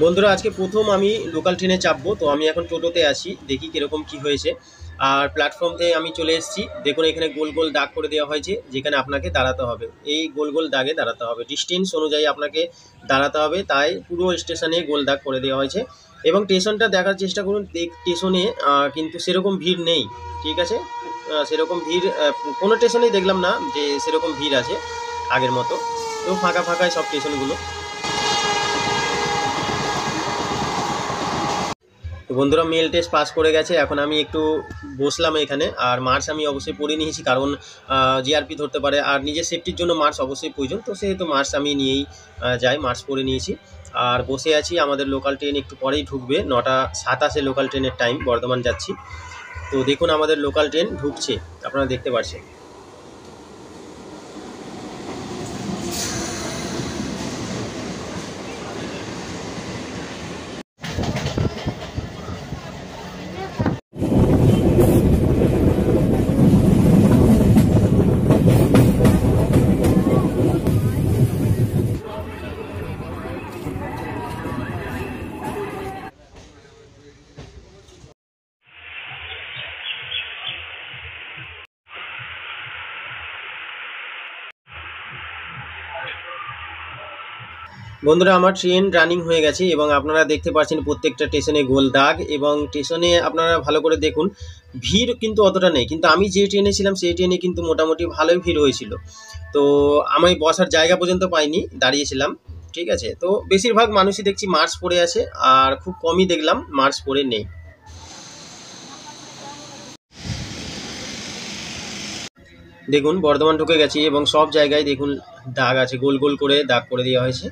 বন্ধুরা, আজকে প্রথম আমি লোকাল ট্রেনে চাপবো। তো আমি এখন টোটোতে আছি, দেখি কীরকম কি হয়েছে। আর প্ল্যাটফর্মতে আমি চলে এসেছি। দেখুন, এখানে গোল গোল দাগ করে দেওয়া হয়েছে, যেখানে আপনাকে দাঁড়াতে হবে। এই গোল গোল দাগে দাঁড়াতে হবে, ডিস্টেন্স অনুযায়ী আপনাকে দাঁড়াতে হবে। তাই পুরো স্টেশনে গোল দাগ করে দেওয়া হয়েছে। এবং স্টেশনটা দেখার চেষ্টা করুন। স্টেশনে কিন্তু সেরকম ভিড় নেই, ঠিক আছে। সেরকম ভিড় কোনো স্টেশনেই দেখলাম না যে সেরকম ভিড় আছে আগের মতো। তো ফাঁকা ফাঁকায় সব স্টেশনগুলো। তো বন্ধুরা, মেল টেস্ট পাস করে গেছে। এখন আমি একটু বসলাম এখানে। আর মার্কস আমি অবশ্যই পরে নিয়েছি, কারণ জিআরপি ধরতে পারে। আর নিজের সেফটির জন্য মার্কস অবশ্যই প্রয়োজন, তো সেহেতু মার্কস আমি নিয়েই যাই। মার্কস পরে নিয়েছি আর বসে আছি। আমাদের লোকাল ট্রেন একটু পরেই ঢুকবে, 9:27 লোকাল ট্রেনের টাইম, বর্ধমান যাচ্ছি। তো দেখুন, আমাদের লোকাল ট্রেন ঢুকছে, আপনারা দেখতে পাচ্ছেন। বন্ধুরা, আমার ট্রেন রানিং হয়ে গেছে এবং আপনারা দেখতে পাচ্ছেন প্রত্যেকটা স্টেশনে গোল দাগ। এবং স্টেশনে আপনারা ভালো করে দেখুন, ভিড় কিন্তু অতটা নেই। কিন্তু আমি যে ট্রেনে ছিলাম সেই ট্রেনে কিন্তু মোটামুটি ভালোই ভিড় হয়েছিল। তো আমি বসার জায়গা পর্যন্ত পাইনি, দাঁড়িয়েছিলাম, ঠিক আছে। তো বেশিরভাগ মানুষই দেখছি মাস্ক পরে আছে, আর খুব কমই দেখলাম মাস্ক পরে নেই। দেখুন, বর্ধমান ঢুকে গেছি এবং সব জায়গায় দেখুন দাগ আছে, গোল গোল করে দাগ করে দেওয়া হয়েছে।